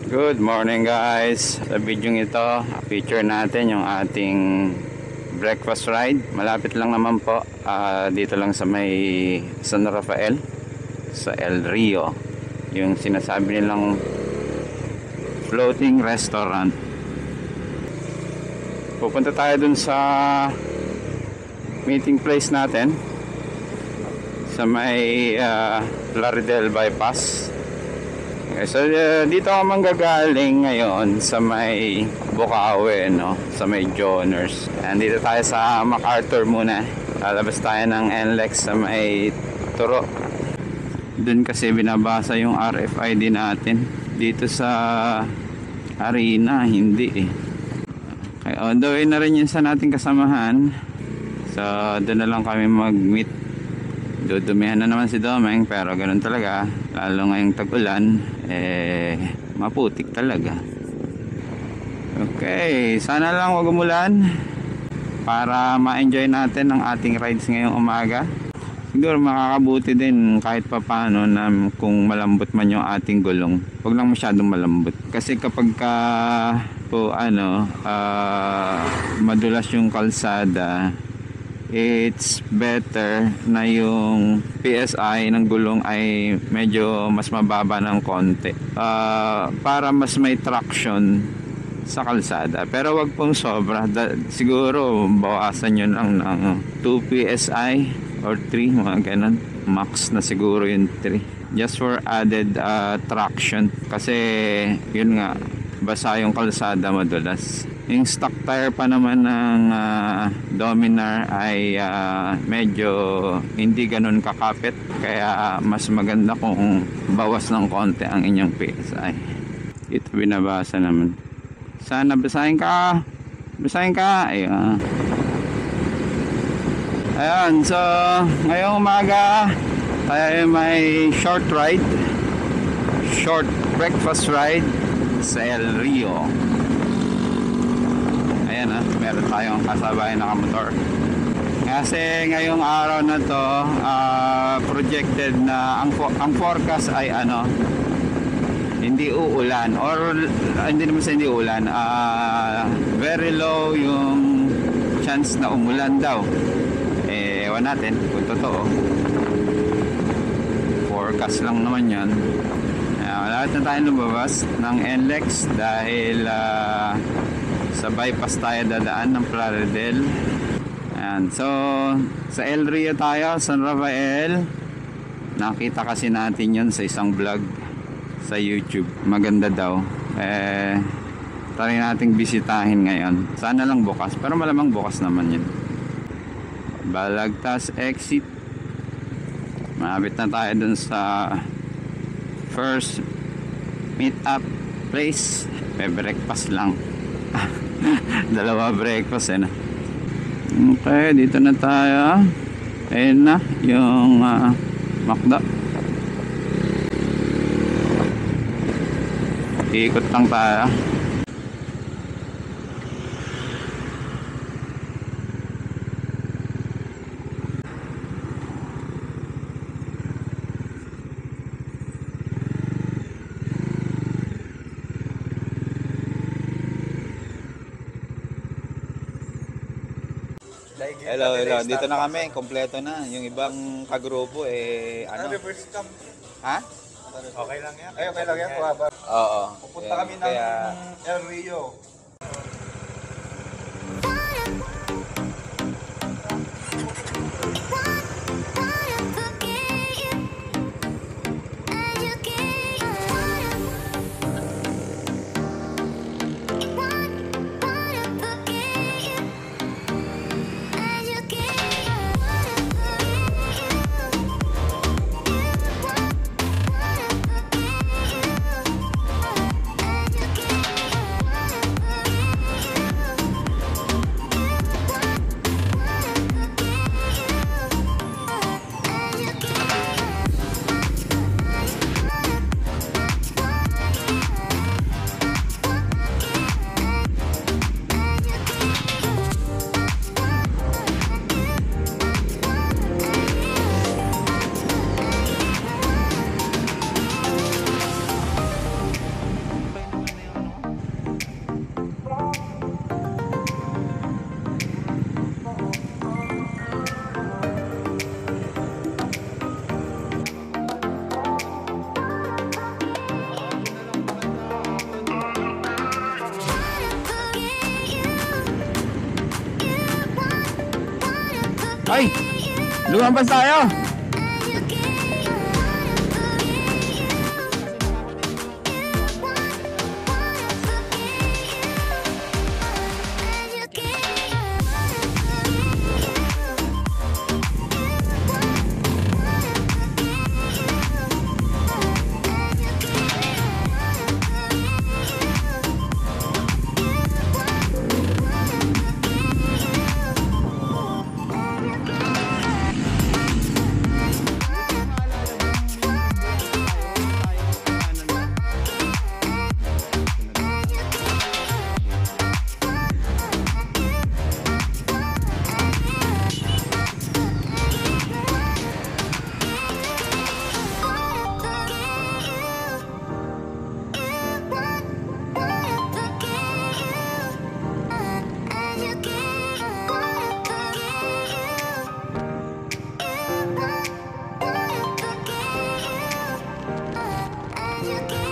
Good morning guys. Sa video ito, feature natin yung ating breakfast ride. Malapit lang naman po, dito lang sa may San Rafael, sa El Rio, yung sinasabi nilang floating restaurant. Pupunta tayo dun sa meeting place natin sa may Plaridel Bypass. Okay, so dito ako manggagaling ngayon sa may Bukawi, no? Sa may Joners. And dito tayo sa MacArthur muna. Lalabas tayo ng NLEX sa may Turo. Doon kasi binabasa yung RFID natin. Dito sa Arena, hindi eh. Okay, on the way na rin yun sa nating kasamahan. So doon na lang kami mag-meet. Dudumihan na naman si Domeng, pero ganun talaga, lalo ngayong tag-ulan, maputik talaga. Okay, sana lang wag umulan para ma-enjoy natin ang ating rides ngayong umaga. Siguro makakabuti din kahit papano na kung malambot man yung ating gulong, wag lang masyadong malambot, kasi kapag madulas yung kalsada, it's better na yung PSI ng gulong ay medyo mas mababa ng konti, para mas may traction sa kalsada. Pero wag pong sobra, siguro bawasan nyo lang ng 2 PSI or 3, mga ganun. Max na siguro yung 3, just for added traction, kasi yun nga, basa yung kalsada, madulas. Yung stock tire pa naman ng Dominar ay medyo hindi ganun kakapit, kaya mas maganda kung bawas ng konti ang inyong PSI. Ito binabasa naman. Sana basahin ka. Basahin ka. Ayan. Ayan, so ngayong umaga tayo may short ride, short breakfast ride sa El Rio. Ayan, meron tayong kasabay na kamotor. Kasi ngayong araw na to, projected na ang forecast ay hindi uulan, or hindi naman sa hindi uulan, very low yung chance na umulan daw. Ewan natin kung totoo. Forecast lang naman yan. Lahat na tayo lumabas ng NLEX dahil sa bypass tayo dadaan ng Plaridel. Ayan. So sa El Rio tayo, San Rafael. Nakita kasi natin yun sa isang vlog sa YouTube. Maganda daw. Try nating bisitahin ngayon. Sana lang bukas, pero malamang bukas naman yun. Balagtas exit. Malapit na tayo dun sa first meet up place. Breakfast lang. Dalawa breakfast na. Okay, dito na tayo. Ayun na yung McDo. Ikot lang tayo. Hello. Dito na kami, kompleto na. Yung ibang kagrupo Reverse cam. Ha? Okay lang yan. Okay lang yan. Oo. Pupunta kami ng El Rio. Ay! Lumabas tayo!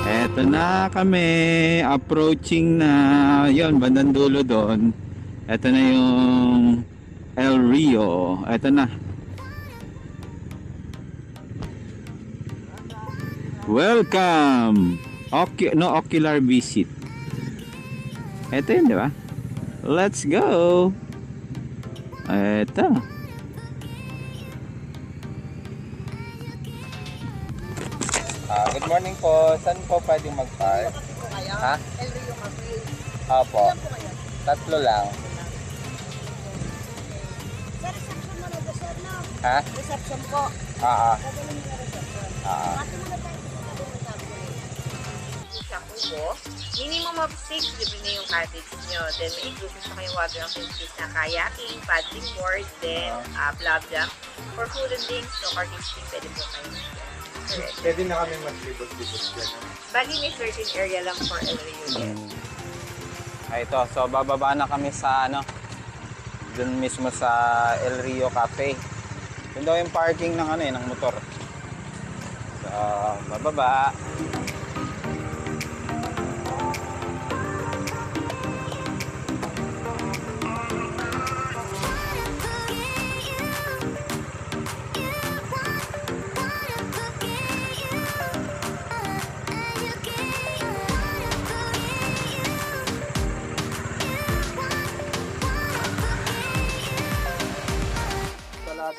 Eto na kami, approaching na, yon bandang dulo doon. Eto na yung El Rio, eto na. Welcome! No ocular visit. Eto yun, di ba? Let's go! Eto. Good morning po. Saan po pwedeng mag-park? Ha? El Rio Cafe. Opo. Ilan po kayo? 3 lang. Sa reception mo na ba, sir, no? Ha? Reception po. Dadalhin mo na reception. Kasi muna tayo sa Sa Kubo, minimum of 6, libre na yung cottage nyo. Then may inclusion sa kayong water activities na kayaking, paddling board, then blob jump. For food and drinks, no carting fee, pwede po kayo. Correct. Pwede na kami maglibot-libot dyan. Bali, may certain area lang for El Rio din. Ito, so bababa na kami sa dun mismo sa El Rio Cafe. Yun daw yung parking ng ng motor. So, bababa.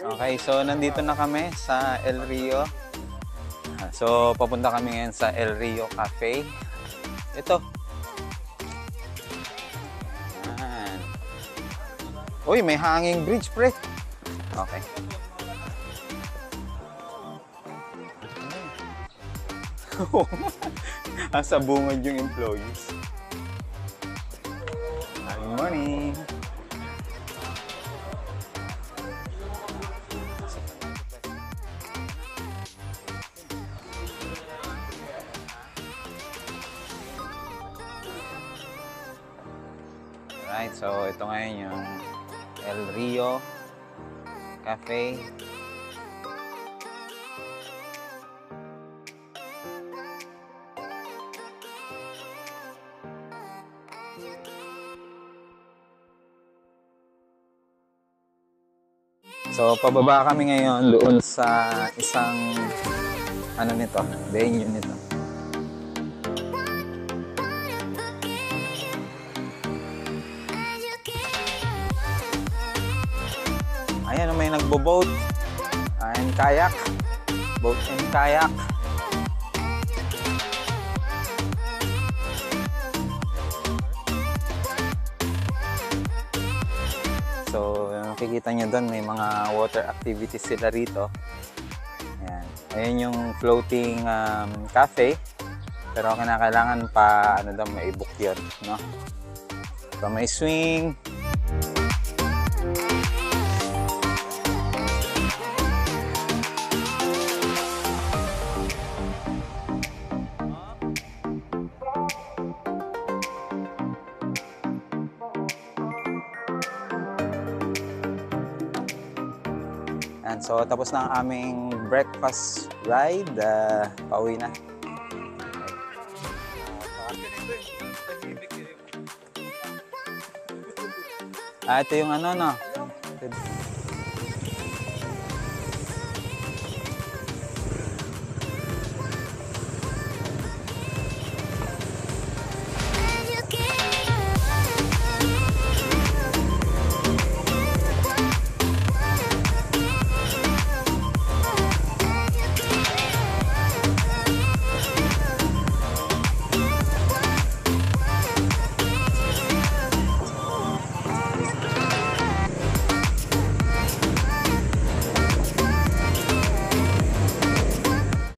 Okay, so nandito na kami sa El Rio. So papunta kami ngayon sa El Rio Cafe. Ito. Ayan. Uy, may hanging bridge, pre. Okay. Asa bungad yung employees. Good morning. Right, so ito ngayon yung El Rio Cafe. So pababa kami ngayon doon sa isang nito, venue nito. Ayan, may nagbo-boat and kayak. Boat and kayak. So, makikita nyo doon, may mga water activities sila rito. Ayan. Ayan yung floating cafe. Pero kinakailangan pa, maibok yun, no? So, may swing. And so, tapos na ang aming breakfast ride. Pauwi na. Ito yung no?